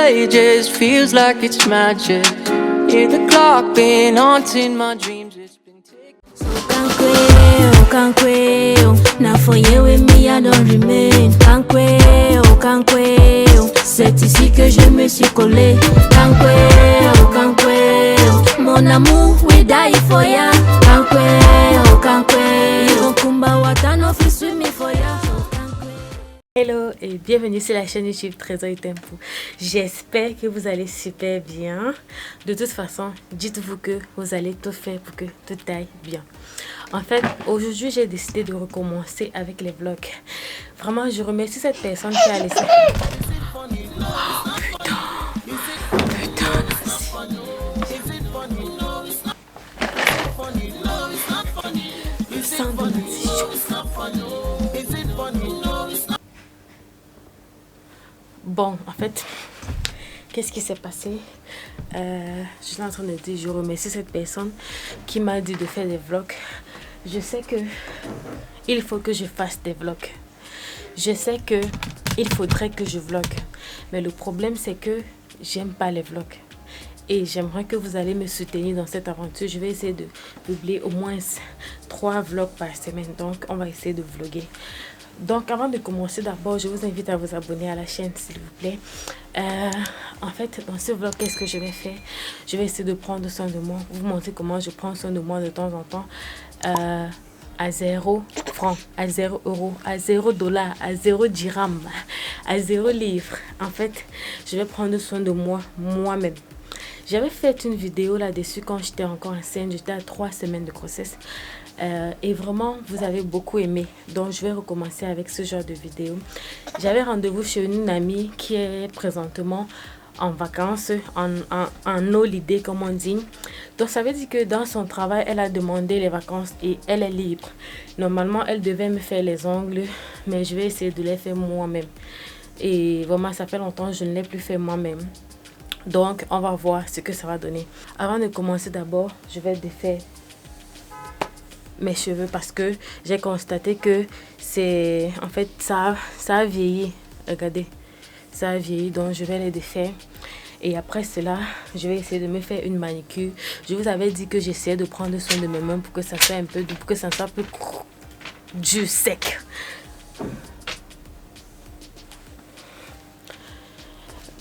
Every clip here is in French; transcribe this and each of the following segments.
ages, feels like it's magic. Hear the clock been haunting my dreams. It's been ticking. Canqueo, now for you with me I don't remain. Canqueo, c'est ici que je me suis collé. Canqueo, mon amour, we die for ya. Canqueo, kumba watano fi swimi for ya. Hello et bienvenue sur la chaîne YouTube Trésor et Tempo. J'espère que vous allez super bien. De toute façon, dites-vous que vous allez tout faire pour que tout aille bien. En fait, aujourd'hui, j'ai décidé de recommencer avec les vlogs. Vraiment, je remercie cette personne qui a laissé... Oh, putain. Bon, en fait, qu'est-ce qui s'est passé? Je suis en train de dire, je remercie cette personne qui m'a dit de faire des vlogs. Je sais que il faut que je fasse des vlogs. Je sais que il faudrait que je vlogue. Mais le problème, c'est que j'aime pas les vlogs. Et j'aimerais que vous allez me soutenir dans cette aventure. Je vais essayer de publier au moins 3 vlogs par semaine. Donc, on va essayer de vlogger. Donc, avant de commencer, d'abord, je vous invite à vous abonner à la chaîne, s'il vous plaît. En fait, dans ce vlog, qu'est-ce que je vais faire? Je vais essayer de prendre soin de moi. Vous montrer comment je prends soin de moi de temps en temps. À 0 francs, à 0 euros, à 0 dollars, à 0 dirhams, à 0 livres. En fait, je vais prendre soin de moi, moi-même. J'avais fait une vidéo là-dessus quand j'étais encore enceinte. J'étais à 3 semaines de grossesse. Et vraiment, vous avez beaucoup aimé. Donc, je vais recommencer avec ce genre de vidéo. J'avais rendez-vous chez une amie qui est présentement en vacances, en holiday, comme on dit. Donc, ça veut dire que dans son travail, elle a demandé les vacances et elle est libre. Normalement, elle devait me faire les ongles, mais je vais essayer de les faire moi-même. Et vraiment, ça fait longtemps que je ne l'ai plus fait moi-même. Donc, on va voir ce que ça va donner. Avant de commencer, d'abord, je vais défaire mes cheveux parce que j'ai constaté que c'est... En fait, ça a vieilli. Regardez, ça a vieilli, donc je vais les défaire. Et après cela, je vais essayer de me faire une manicure. Je vous avais dit que j'essayais de prendre soin de mes mains pour que ça soit un peu doux, pour que ça soit plus du sec.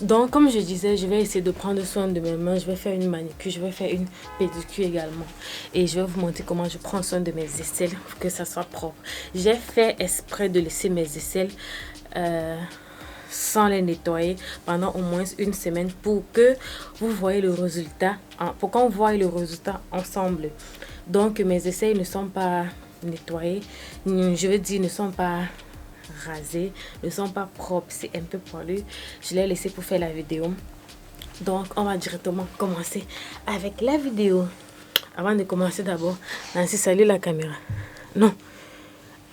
Donc, comme je disais, je vais essayer de prendre soin de mes mains. Je vais faire une manicure, je vais faire une pédicure également. Et je vais vous montrer comment je prends soin de mes aisselles pour que ça soit propre. J'ai fait exprès de laisser mes aisselles sans les nettoyer pendant au moins une semaine pour que vous voyez le résultat, pour qu'on voit le résultat ensemble. Donc, mes aisselles ne sont pas nettoyées, je veux dire, ne sont pas rasés, ne sont pas propres, c'est un peu poilu. Je l'ai laissé pour faire la vidéo. Donc on va directement commencer avec la vidéo. Avant de commencer, d'abord, Nancy, salut la caméra. Non,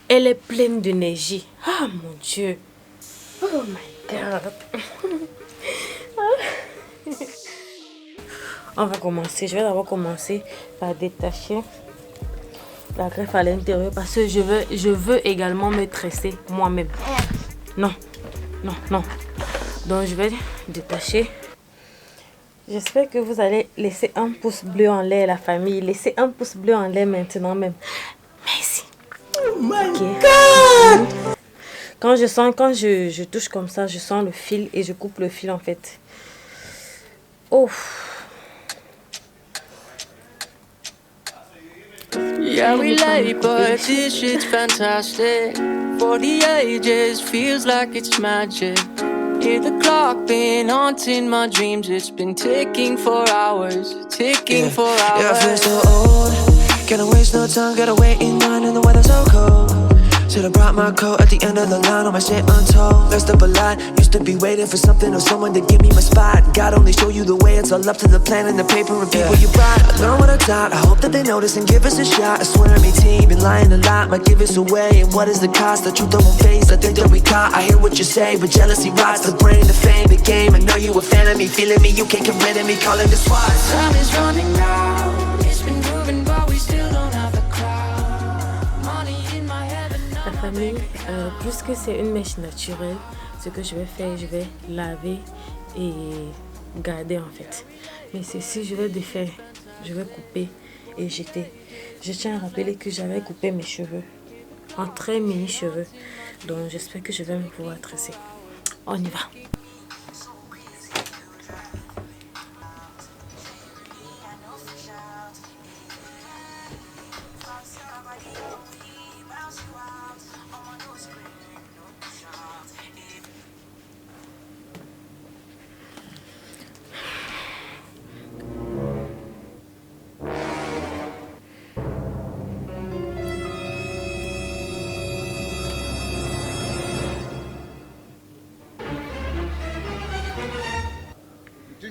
elle est pleine d'énergie. Ah mon Dieu. Oh my God. On va commencer. Je vais d'abord commencer par détacher la greffe à l'intérieur parce que je veux également me tresser moi-même. Non. Donc je vais détacher. J'espère que vous allez laisser un pouce bleu en l'air, la famille. Laissez un pouce bleu en l'air maintenant même. Merci. Oh my God. Quand je touche comme ça, je sens le fil et je coupe le fil en fait. Oh. Yeah, we late, but this shit's fantastic. For the ages, feels like it's magic. Hear the clock been haunting my dreams. It's been ticking for hours, ticking for hours. Yeah, I feel so old. Can't waste no time, gotta wait in line and the weather's so cold. Should've brought my coat at the end of the line, all my shit untold. Messed up a lot, used to be waiting for something or someone to give me my spot. God only show you the way, it's all up to the plan and the paper and people you brought. I learned what I taught, I hope that they notice and give us a shot. I swear me team, been lying a lot, might give us away. And what is the cost? The truth I won't face, I think that we caught. I hear what you say, but jealousy rots the brain, the fame, the game. I know you a fan of me, feeling me, you can't get rid of me, calling the SWAT. Time is running out, it's been moving but we still don't have the crowd. Money in my head and La famille, puisque c'est une mèche naturelle, ce que je vais faire, je vais laver et garder en fait. Mais ceci, je vais défaire, je vais couper et jeter. Je tiens à rappeler que j'avais coupé mes cheveux en très mini cheveux. Donc j'espère que je vais me pouvoir tresser. On y va.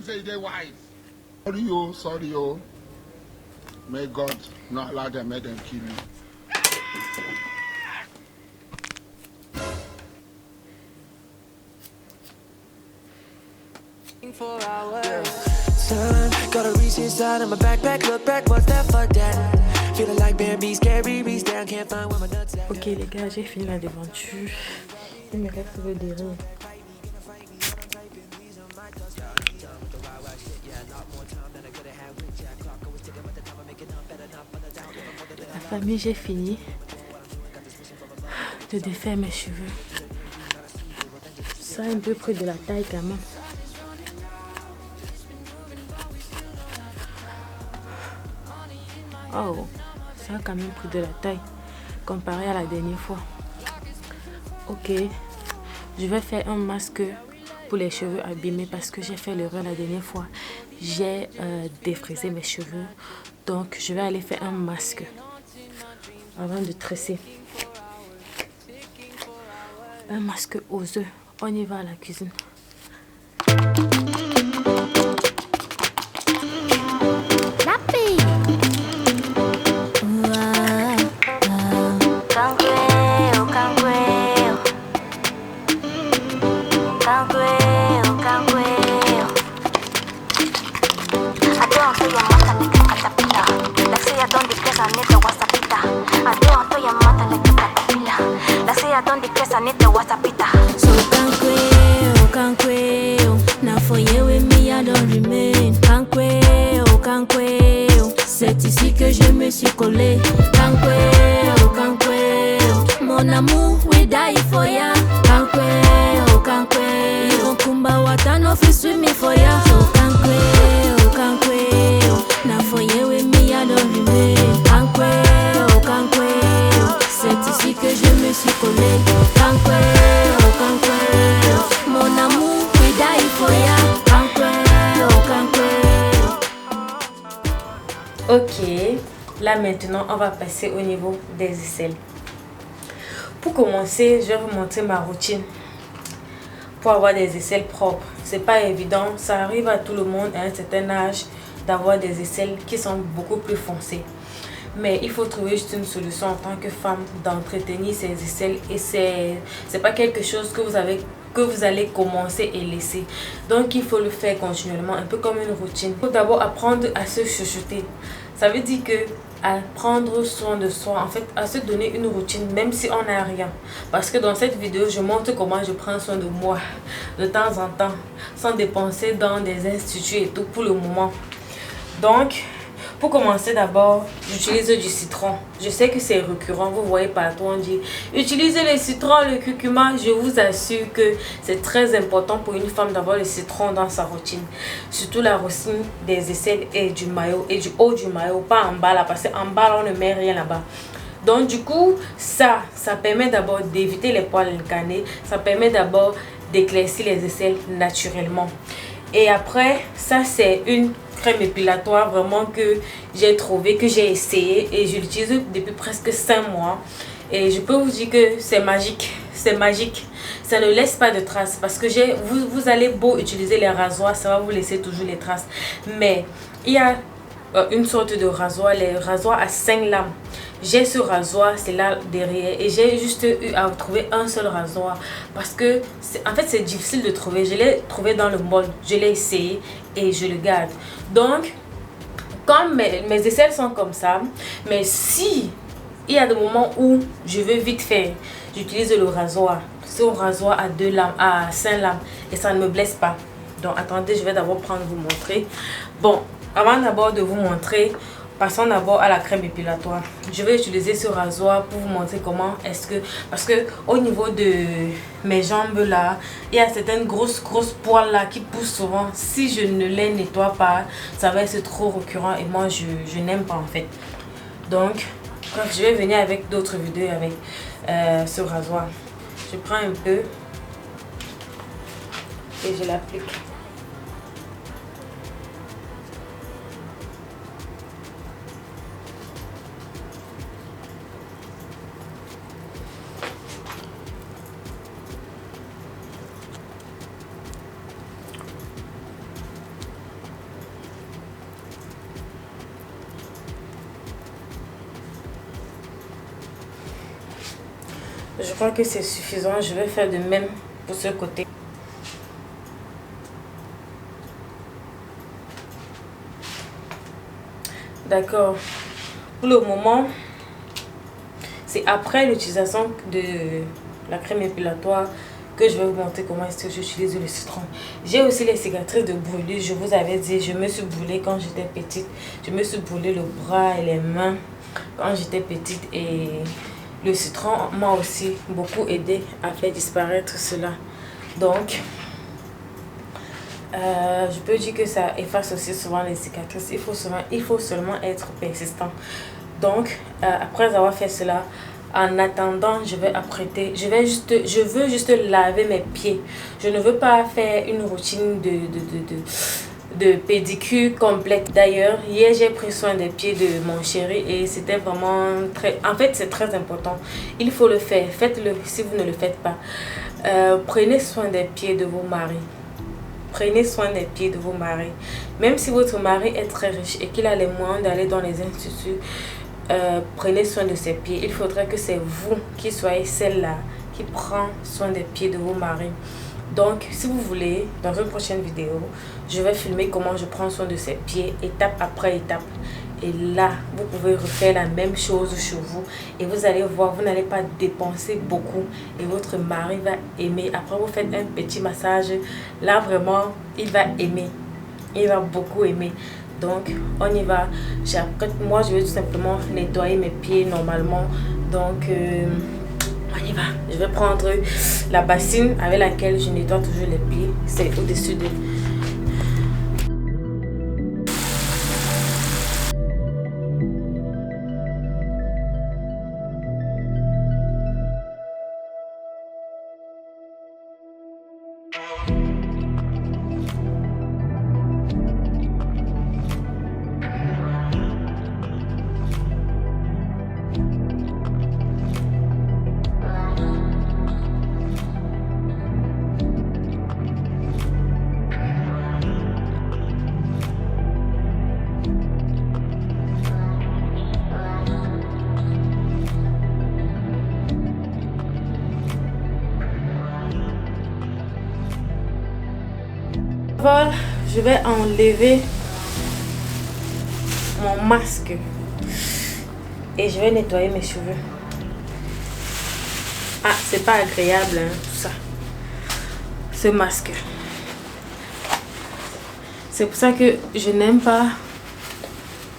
Say they wise. Sorry, oh. May God not allow them, make them kill you. Son, got a reach inside of my backpack. Look back, what's that? Fuck that. Feeling like Bambi, scary beast down, can't find where my nuts at. Ok les gars, j'ai fini la devanture. Il me reste le derrière. La famille, j'ai fini de défaire mes cheveux. Ça a un peu pris de la taille quand même. Oh, ça a quand même pris de la taille comparé à la dernière fois. Ok, je vais faire un masque pour les cheveux abîmés parce que j'ai fait l'erreur la dernière fois. J'ai défrisé mes cheveux, donc je vais aller faire un masque avant de tresser. Un masque aux œufs. On y va à la cuisine. So can't quail. Now for you with me, I don't remain. Can't quail. C'est ici que je me suis collé. Can't quail. Mon amour, we die for ya. Can't quail. Even kumba watano fi swim me for ya. So can't quail. Now for you with me, I don't remain. Can't quail. C'est ici que je me suis collé. Can't quail. Mon amour, we die for ya. Can't quail. Ok, là maintenant on va passer au niveau des aisselles. Pour commencer, je vais vous montrer ma routine pour avoir des aisselles propres. C'est pas évident, ça arrive à tout le monde à un certain âge d'avoir des aisselles qui sont beaucoup plus foncées. Mais il faut trouver juste une solution en tant que femme d'entretenir ses aisselles et c'est pas quelque chose que vous allez commencer et laisser. Donc il faut le faire continuellement, un peu comme une routine. Il faut d'abord apprendre à se chuchoter. Ça veut dire que à prendre soin de soi, en fait à se donner une routine même si on n'a rien. Parce que dans cette vidéo je montre comment je prends soin de moi de temps en temps sans dépenser dans des instituts et tout pour le moment. Donc pour commencer, d'abord, j'utilise du citron. Je sais que c'est récurrent, vous voyez partout, on dit utilisez le citron, le curcuma. Je vous assure que c'est très important pour une femme d'avoir le citron dans sa routine. Surtout la routine des aisselles et du maillot, et du haut du maillot, pas en bas là, parce qu'en bas là, on ne met rien là-bas. Donc du coup, ça permet d'abord d'éviter les poils incarnés. Ça permet d'abord d'éclaircir les aisselles naturellement. Et après, ça c'est une crème épilatoire vraiment que j'ai trouvé, que j'ai essayé et je l'utilise depuis presque 5 mois. Et je peux vous dire que c'est magique, ça ne laisse pas de traces parce que vous allez beau utiliser les rasoirs, ça va vous laisser toujours les traces. Mais il y a une sorte de rasoir, les rasoirs à 5 lames. J'ai ce rasoir, c'est là derrière et j'ai juste eu à trouver un seul rasoir parce que en fait c'est difficile de trouver. Je l'ai trouvé dans le mall, je l'ai essayé et je le garde. Donc comme mes aisselles sont comme ça, mais si il y a des moments où je veux vite faire, j'utilise le rasoir. C'est un rasoir à 2 lames, à 5 lames et ça ne me blesse pas. Donc attendez, je vais d'abord prendre vous montrer. Bon, avant d'abord de vous montrer, passons d'abord à la crème épilatoire. Je vais utiliser ce rasoir pour vous montrer comment est-ce que... Parce que au niveau de mes jambes là, il y a certaines grosses poils là qui poussent souvent. Si je ne les nettoie pas, ça va être trop récurrent et moi je n'aime pas en fait. Donc, bref, je vais venir avec d'autres vidéos avec ce rasoir. Je prends un peu et je l'applique. Je crois que c'est suffisant. Je vais faire de même pour ce côté. D'accord. Pour le moment, c'est après l'utilisation de la crème épilatoire que je vais vous montrer comment est-ce que j'utilise le citron. J'ai aussi les cicatrices de brûlure. Je vous avais dit, je me suis brûlée quand j'étais petite. Je me suis brûlée le bras et les mains quand j'étais petite et... Le citron m'a aussi beaucoup aidé à faire disparaître cela. Donc, je peux dire que ça efface aussi souvent les cicatrices. Il faut seulement être persistant. Donc, après avoir fait cela, en attendant, je vais apprêter. Je veux juste laver mes pieds. Je ne veux pas faire une routine de pédicure complète. D'ailleurs, hier j'ai pris soin des pieds de mon chéri et c'était vraiment très... En fait, c'est très important. Il faut le faire. Faites-le si vous ne le faites pas. Prenez soin des pieds de vos maris. Prenez soin des pieds de vos maris. Même si votre mari est très riche et qu'il a les moyens d'aller dans les instituts, prenez soin de ses pieds. Il faudrait que c'est vous qui soyez celle-là qui prend soin des pieds de vos maris. Donc, si vous voulez, dans une prochaine vidéo, je vais filmer comment je prends soin de ses pieds, étape après étape. Et là, vous pouvez refaire la même chose chez vous. Et vous allez voir, vous n'allez pas dépenser beaucoup. Et votre mari va aimer. Après, vous faites un petit massage. Là, vraiment, il va aimer. Il va beaucoup aimer. Donc, on y va. Moi, je vais tout simplement nettoyer mes pieds normalement. Donc... on y va. Je vais prendre la bassine avec laquelle je nettoie toujours les pieds. C'est au-dessus de... Voilà, je vais enlever mon masque et je vais nettoyer mes cheveux. Ah, c'est pas agréable hein, tout ça, ce masque. C'est pour ça que je n'aime pas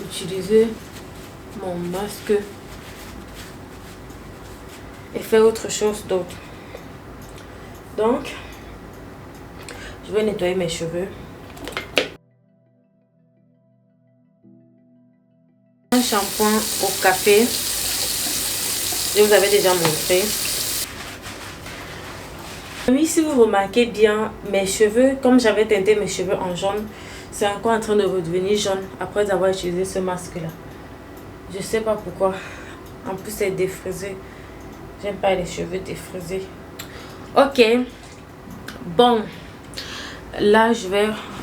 utiliser mon masque et faire autre chose d'autre. Donc, je vais nettoyer mes cheveux. Un shampoing au café. Je vous avais déjà montré. Oui, si vous remarquez bien, mes cheveux, comme j'avais teinté mes cheveux en jaune, c'est encore en train de redevenir jaune après avoir utilisé ce masque-là. Je sais pas pourquoi. En plus, c'est défrisé. J'aime pas les cheveux défrisés. Ok. Bon. Là,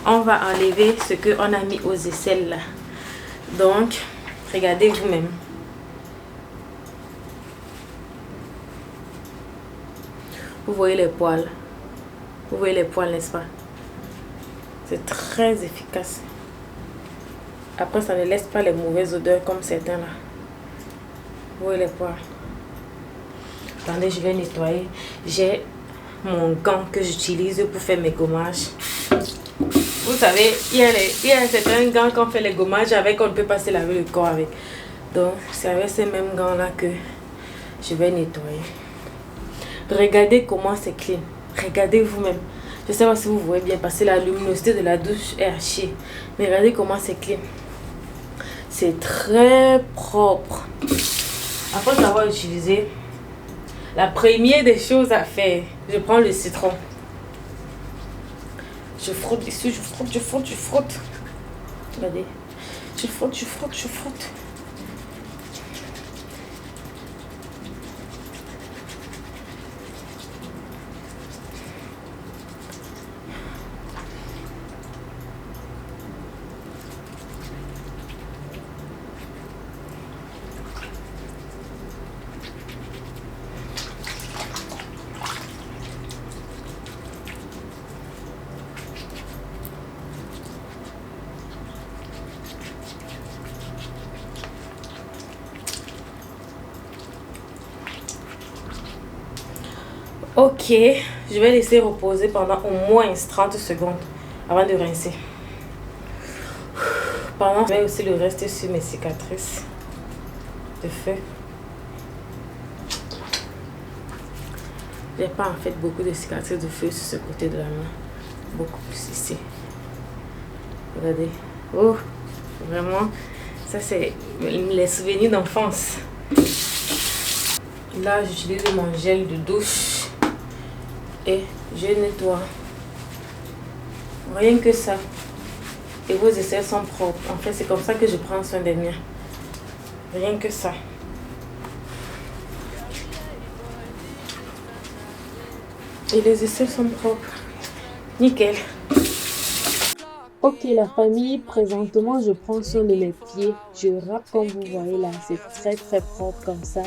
on va enlever ce qu'on a mis aux aisselles là. Donc, regardez vous-même. Vous voyez les poils. Vous voyez les poils, n'est-ce pas? C'est très efficace. Après, ça ne laisse pas les mauvaises odeurs comme certains là. Vous voyez les poils. Attendez, je vais nettoyer. J'ai mon gant que j'utilise pour faire mes gommages. Vous savez, il y a certains gants qu'on fait les gommages avec, on ne peut pas se laver le corps avec. Donc, c'est avec ces mêmes gants-là que je vais nettoyer. Regardez comment c'est clean. Regardez vous-même. Je ne sais pas si vous voyez bien parce que la luminosité de la douche est à chier. Mais regardez comment c'est clean. C'est très propre. Après avoir utilisé, la première des choses à faire, je prends le citron. Je frotte dessus, je frotte, je frotte, je frotte. Regardez. Je frotte, je frotte, je frotte. Ok, je vais laisser reposer pendant au moins 30 secondes avant de rincer. Pendant, je mets aussi le reste sur mes cicatrices de feu. J'ai pas en fait beaucoup de cicatrices de feu sur ce côté de la main. Beaucoup plus ici. Regardez. Oh, vraiment, ça c'est les souvenirs d'enfance. Là, j'utilise mon gel de douche. Et je nettoie. Rien que ça. Et vos aisselles sont propres. En fait, c'est comme ça que je prends soin des miens. Rien que ça. Et les aisselles sont propres. Nickel. Ok la famille, présentement je prends soin de mes pieds, je râpe comme vous voyez là, c'est très très propre comme ça,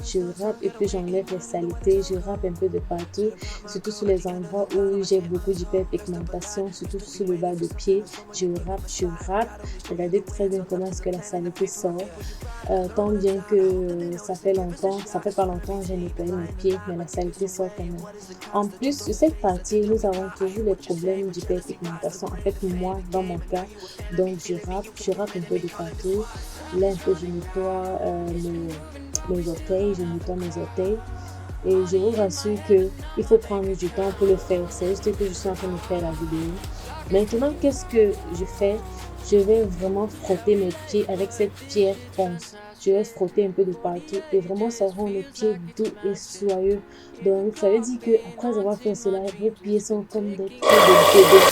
je râpe et puis j'enlève les saletés, je râpe un peu de partout, surtout sur les endroits où j'ai beaucoup d'hyperpigmentation, surtout sur le bas de pied, je râpe, regardez très bien comment est-ce que la saleté sort, tant bien que ça fait pas longtemps j'ai nettoyé mes pieds, mais la saleté sort quand même. En plus sur cette partie, nous avons toujours les problèmes d'hyperpigmentation, en fait moi dans mon cas, donc je râpe un peu de partout, là un peu je nettoie mes orteils, et je vous rassure que il faut prendre du temps pour le faire, c'est juste que je suis en train de faire la vidéo. Maintenant qu'est-ce que je fais? Je vais vraiment frotter mes pieds avec cette pierre ponce. Je vais frotter un peu de partout et vraiment ça rend les pieds doux et soyeux. Donc ça veut dire que après avoir fait cela, vos pieds sont comme des pieds de bébé.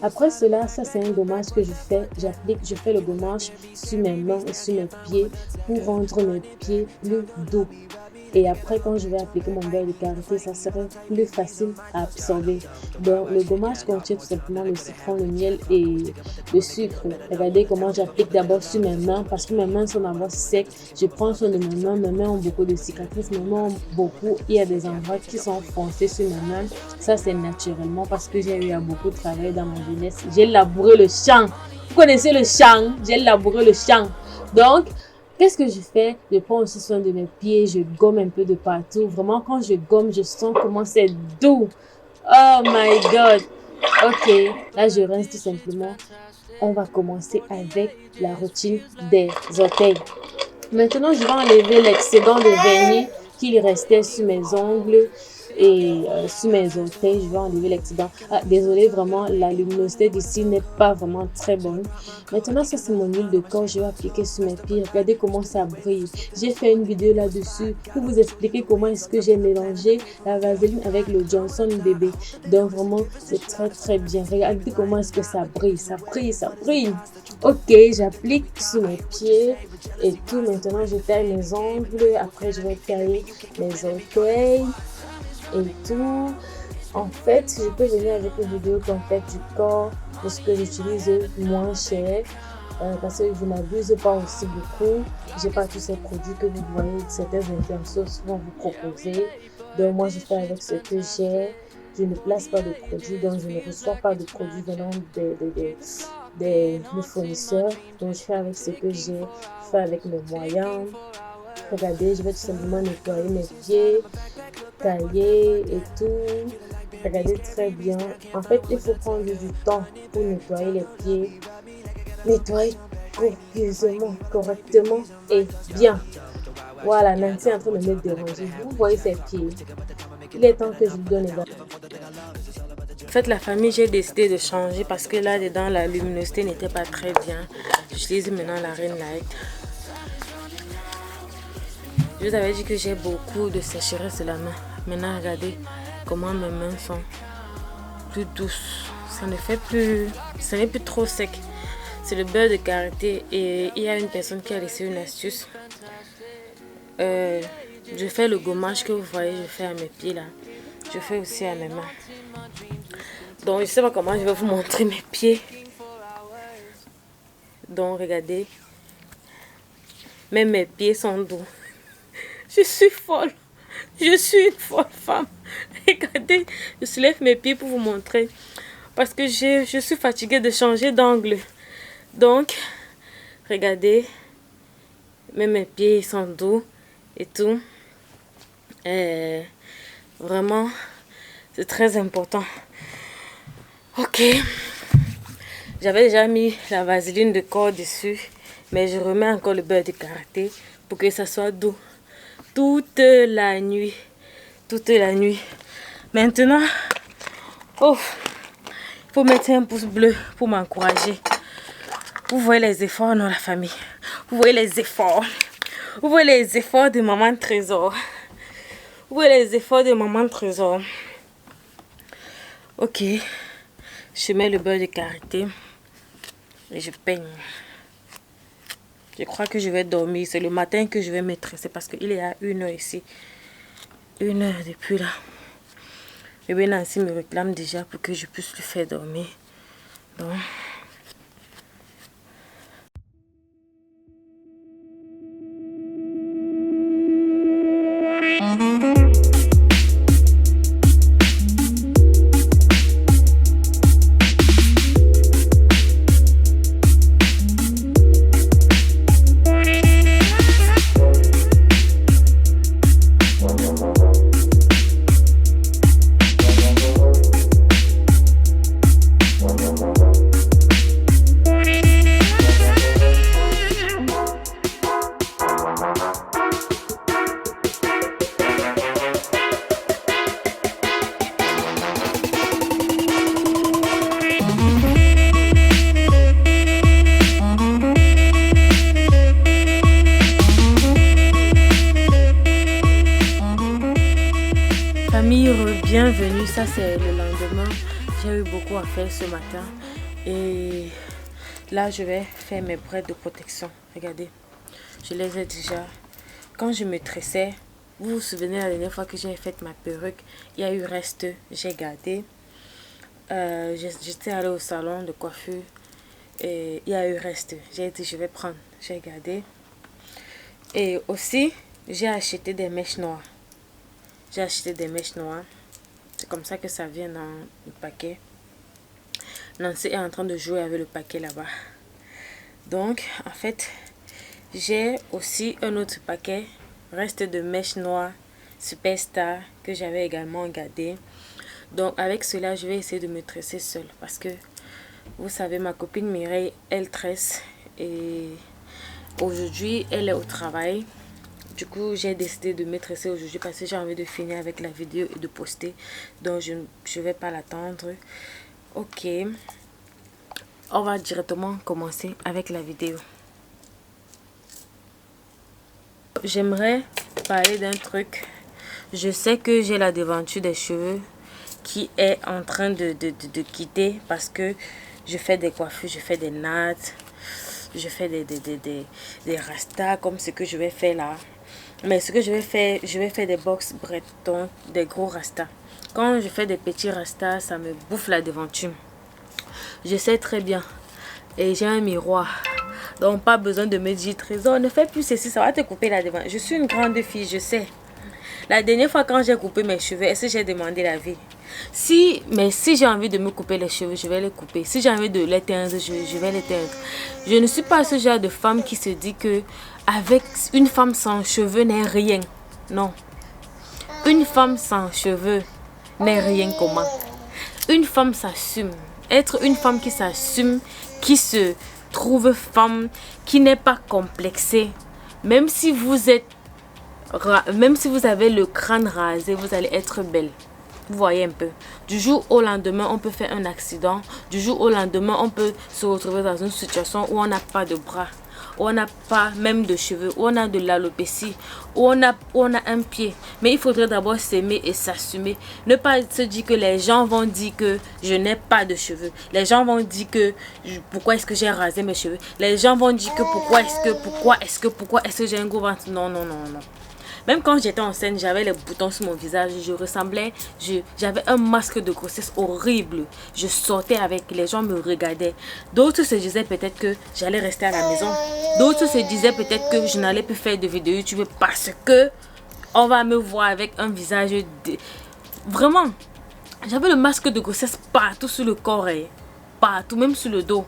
Après cela, ça c'est un gommage que je fais. Je fais le gommage sur mes mains et sur mes pieds pour rendre mes pieds plus doux. Et après, quand je vais appliquer mon beurre de karité, ça serait plus facile à absorber. Donc, le gommage contient tout simplement le citron, le miel et le sucre. Regardez comment j'applique d'abord sur mes mains parce que mes mains sont d'abord secs. Je prends soin de mes mains ont beaucoup de cicatrices, mes mains ont beaucoup. Il y a des endroits qui sont foncés sur mes mains. Ça, c'est naturellement parce que j'ai eu à beaucoup travailler dans ma jeunesse. J'ai labouré le champ. Vous connaissez le champ? J'ai labouré le champ. Donc, qu'est-ce que je fais? Je prends aussi soin de mes pieds, je gomme un peu de partout. Vraiment, quand je gomme, je sens comment c'est doux. Oh my God! Ok, là, je rince tout simplement. On va commencer avec la routine des orteils. Maintenant, je vais enlever l'excédent de vernis qu'il restait sur mes ongles et sur mes orteils. Je vais enlever l'excédent. Désolé, vraiment la luminosité d'ici n'est pas vraiment très bonne. Maintenant, ça c'est mon huile de corps. Je vais appliquer sur mes pieds. Regardez comment ça brille. J'ai fait une vidéo là-dessus pour vous expliquer comment est-ce que j'ai mélangé la vaseline avec le Johnson bébé. Donc vraiment, c'est très très bien. Regardez comment est-ce que ça brille. Ça brille, ça brille. Ok, j'applique sur mes pieds et tout. Maintenant, je taille mes ongles. Après, je vais tailler mes orteils et tout. En fait, je peux venir avec une vidéo complète du corps de ce que j'utilise moins cher parce que je n'abuse pas aussi beaucoup. J'ai pas tous ces produits que vous voyez, certains influenceurs souvent vous proposer. Donc moi je fais avec ce que j'ai. Je ne place pas de produits, donc je ne reçois pas de produits venant des fournisseurs. Donc je fais avec ce que j'ai, je fais avec mes moyens. Regardez, je vais tout simplement nettoyer mes pieds, tailler et tout. Regardez très bien. En fait, il faut prendre du temps pour nettoyer les pieds. Nettoyer copieusement, correctement et bien. Voilà, Nancy est en train de me déranger. Vous voyez ses pieds. Il est temps que je lui donne les dents. En fait, la famille, j'ai décidé de changer parce que là dedans, la luminosité n'était pas très bien. J'utilise maintenant la Ring Light. Je vous avais dit que j'ai beaucoup de sécheresse de la main. Maintenant, regardez comment mes mains sont plus douces. Ça n'est plus trop sec. C'est le beurre de karité et il y a une personne qui a laissé une astuce. Je fais le gommage que vous voyez, je fais à mes pieds là. Je fais aussi à mes mains. Donc, je ne sais pas comment je vais vous montrer mes pieds. Donc, regardez. Même mes pieds sont doux. Je suis folle. Je suis une folle femme. Regardez, je soulève mes pieds pour vous montrer. Parce que je suis fatiguée de changer d'angle. Donc, regardez. Même mes pieds sont doux et tout. Et vraiment, c'est très important. Ok. J'avais déjà mis la vaseline de corps dessus. Mais je remets encore le beurre de karité pour que ça soit doux. Toute la nuit. Toute la nuit. Maintenant, oh, il faut mettre un pouce bleu pour m'encourager. Vous voyez les efforts dans la famille. Vous voyez les efforts. Vous voyez les efforts de maman Trésor. Vous voyez les efforts de maman Trésor. Ok. Je mets le beurre de karité. Et je peigne. Je crois que je vais dormir. C'est le matin que je vais me tresser parce qu'il est à 1h ici. 1h depuis là. Et bien Nancy me réclame déjà pour que je puisse lui faire dormir. Donc... Bienvenue, ça c'est le lendemain. J'ai eu beaucoup à faire ce matin. Et là je vais faire mes braids de protection. Regardez, je les ai déjà. Quand je me tressais, vous vous souvenez la dernière fois que j'ai fait ma perruque, il y a eu reste, j'ai gardé. J'étais allée au salon de coiffure et il y a eu reste. J'ai dit je vais prendre, j'ai gardé. Et aussi, j'ai acheté des mèches noires. J'ai acheté des mèches noires. C'est comme ça que ça vient dans le paquet. Nancy est en train de jouer avec le paquet là-bas. Donc, en fait, j'ai aussi un autre paquet. Reste de mèches noires Superstar que j'avais également gardé. Donc, avec cela, je vais essayer de me tresser seule. Parce que, vous savez, ma copine Mireille, elle tresse. Et aujourd'hui, elle est au travail. Du coup, j'ai décidé de me tresser aujourd'hui parce que j'ai envie de finir avec la vidéo et de poster. Donc, je ne vais pas l'attendre. Ok. On va directement commencer avec la vidéo. J'aimerais parler d'un truc. Je sais que j'ai la devanture des cheveux qui est en train de quitter parce que je fais des coiffures, je fais des nattes, je fais des rastas comme ce que je vais faire là. Mais ce que je vais faire des box bretons, des gros rastas. Quand je fais des petits rastas, ça me bouffe la devanture. Je sais très bien. Et j'ai un miroir. Donc pas besoin de me dire Trésor, ne fais plus ceci, ça va te couper la devanture. Je suis une grande fille, je sais. La dernière fois quand j'ai coupé mes cheveux, est-ce que j'ai demandé l'avis? Si j'ai envie de me couper les cheveux, je vais les couper. Si j'ai envie de les teindre, je vais les teindre. Je ne suis pas ce genre de femme qui se dit que avec une femme sans cheveux n'est rien. Non. Une femme sans cheveux n'est rien commun. Une femme s'assume. Être une femme qui s'assume, qui se trouve femme, qui n'est pas complexée. Même si vous avez le crâne rasé, vous allez être belle. Vous voyez un peu. Du jour au lendemain, on peut faire un accident. Du jour au lendemain, on peut se retrouver dans une situation où on n'a pas de bras, où on n'a pas même de cheveux, où on a de l'alopécie, où on a un pied. Mais il faudrait d'abord s'aimer et s'assumer. Ne pas se dire que les gens vont dire que je n'ai pas de cheveux. Les gens vont dire que pourquoi est-ce que j'ai rasé mes cheveux. Les gens vont dire que pourquoi est-ce que j'ai un gros ventre. Non, non, non, non. Même quand j'étais enceinte, j'avais les boutons sur mon visage. J'avais un masque de grossesse horrible. Je sortais avec, les gens me regardaient. D'autres se disaient peut-être que j'allais rester à la maison. D'autres se disaient peut-être que je n'allais plus faire de vidéos YouTube parce que on va me voir avec un visage Vraiment, j'avais le masque de grossesse partout sur le corps, partout, même sur le dos.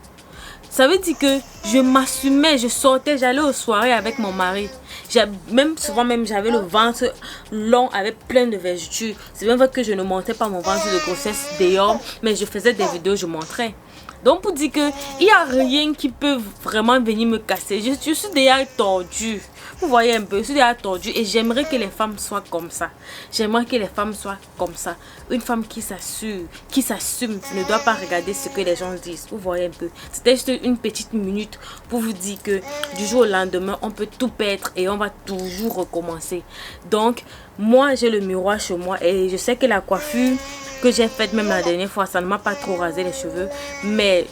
Ça veut dire que je m'assumais, je sortais, j'allais aux soirées avec mon mari. Souvent j'avais le ventre long avec plein de vergetures. C'est bien vrai que je ne montrais pas mon ventre de grossesse dehors, mais je faisais des vidéos, je montrais. Donc pour dire que il n'y a rien qui peut vraiment venir me casser. Je suis déjà tordue. Vous voyez un peu, je suis déjà tordue et j'aimerais que les femmes soient comme ça. J'aimerais que les femmes soient comme ça. Une femme qui s'assume, ne doit pas regarder ce que les gens disent. Vous voyez un peu. C'était juste une petite minute pour vous dire que du jour au lendemain, on peut tout perdre et on va toujours recommencer. Donc, moi, j'ai le miroir chez moi et je sais que la coiffure que j'ai faite même la dernière fois, ça ne m'a pas trop rasé les cheveux, mais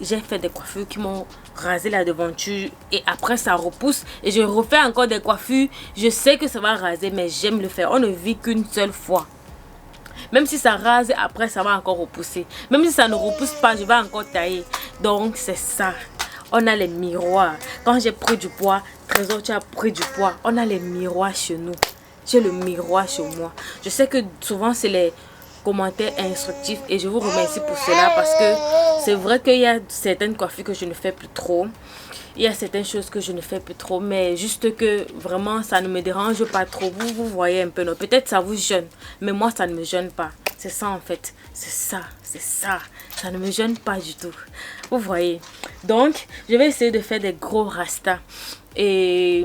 j'ai fait des coiffures qui m'ont rasé la devanture et après ça repousse et je refais encore des coiffures. Je sais que ça va raser, mais j'aime le faire. On ne vit qu'une seule fois. Même si ça rase, après ça va encore repousser. Même si ça ne repousse pas, je vais encore tailler. Donc c'est ça. On a les miroirs. Quand j'ai pris du poids, Trésor, tu as pris du poids. On a les miroirs chez nous. J'ai le miroir chez moi. Je sais que souvent c'est les commentaires instructifs et je vous remercie pour cela parce que c'est vrai qu'il y a certaines coiffures que je ne fais plus trop. Il y a certaines choses que je ne fais plus trop, mais juste que vraiment ça ne me dérange pas trop. Vous voyez un peu, non? Peut-être ça vous gêne, mais moi ça ne me gêne pas. C'est ça en fait, c'est ça. Ça ne me gêne pas du tout. Vous voyez. Donc, je vais essayer de faire des gros rastas. Et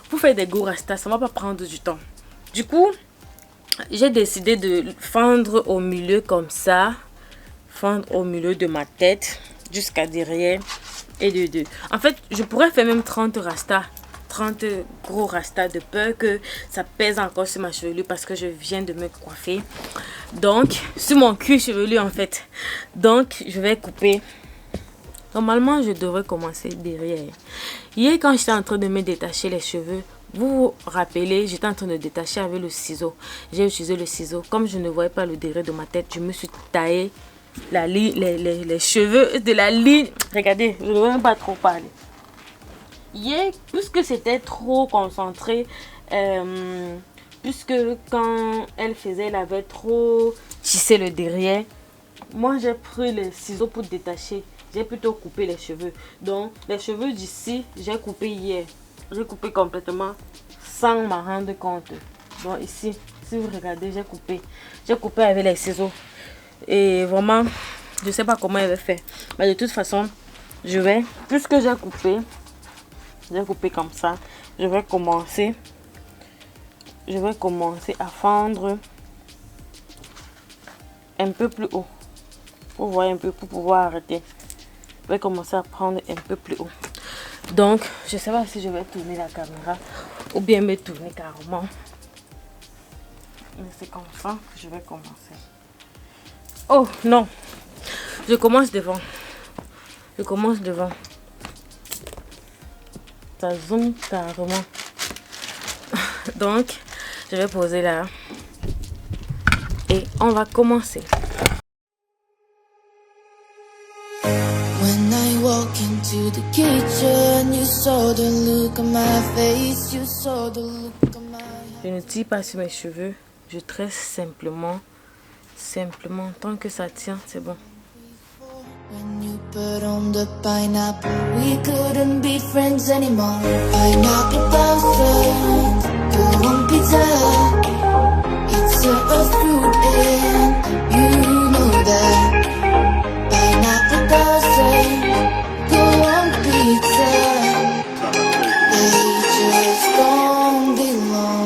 pour faire des gros rastas, ça ne va pas prendre du temps. Du coup, j'ai décidé de fendre au milieu comme ça. Fendre au milieu de ma tête jusqu'à derrière. Et en fait, je pourrais faire même 30 rastas. 30 gros rastas de peur que ça pèse encore sur ma chevelure parce que je viens de me coiffer. Donc, sur mon cuir chevelu en fait. Donc, je vais couper. Normalement, je devrais commencer derrière. Hier, quand j'étais en train de me détacher les cheveux, vous vous rappelez, j'étais en train de détacher avec le ciseau. J'ai utilisé le ciseau. Comme je ne voyais pas le derrière de ma tête, je me suis taillé les cheveux de la ligne. Regardez, je ne vais même pas trop parler. Hier, puisque c'était trop concentré, puisque quand elle faisait, elle avait trop tissé le derrière. Moi, j'ai pris les ciseaux pour détacher. J'ai plutôt coupé les cheveux. Donc, les cheveux d'ici, j'ai coupé hier. J'ai coupé complètement sans m'en rendre compte. Donc ici, si vous regardez, j'ai coupé. J'ai coupé avec les ciseaux. Et vraiment, je ne sais pas comment elle va faire. Mais de toute façon, puisque j'ai coupé comme ça, je vais commencer à fendre un peu plus haut. Vous voyez un peu pour pouvoir arrêter. Je vais commencer à prendre un peu plus haut. Donc, je ne sais pas si je vais tourner la caméra ou bien me tourner carrément. Mais c'est comme ça que je vais commencer. Oh non, je commence devant. Ça zoome carrément. Donc, je vais poser là. Et on va commencer. When I walk into the kitchen, you saw the look on my face, you saw the look on my Je ne tire pas sur mes cheveux, je tresse simplement, tant que ça tient, c'est bon. When you put on the pineapple, we couldn't be friends anymore. Pineapple blossoms, go on pizza. It's a fruit. you know that. Pineapple doesn't go on pizza. They just don't belong.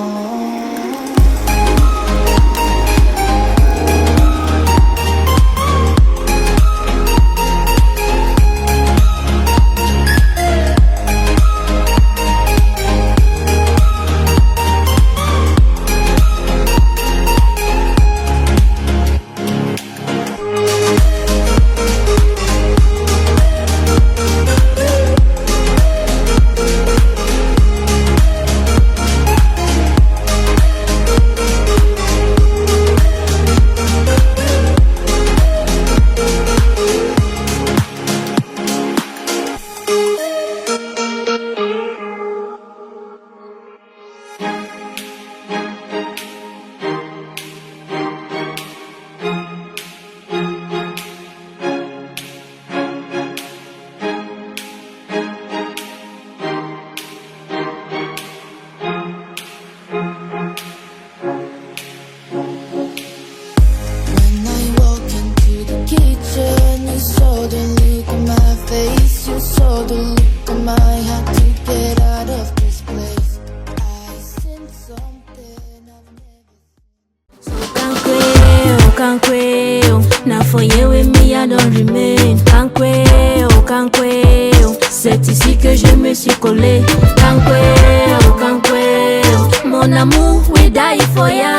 When I walk into the kitchen, you saw the look on my face. You saw the look on my heart to get out of this place. I sense something I've never seen. So canqueo, now for you with me I don't remain. Canqueo, c'est ici que je me suis collé. Canqueo, mon amour, we die for ya.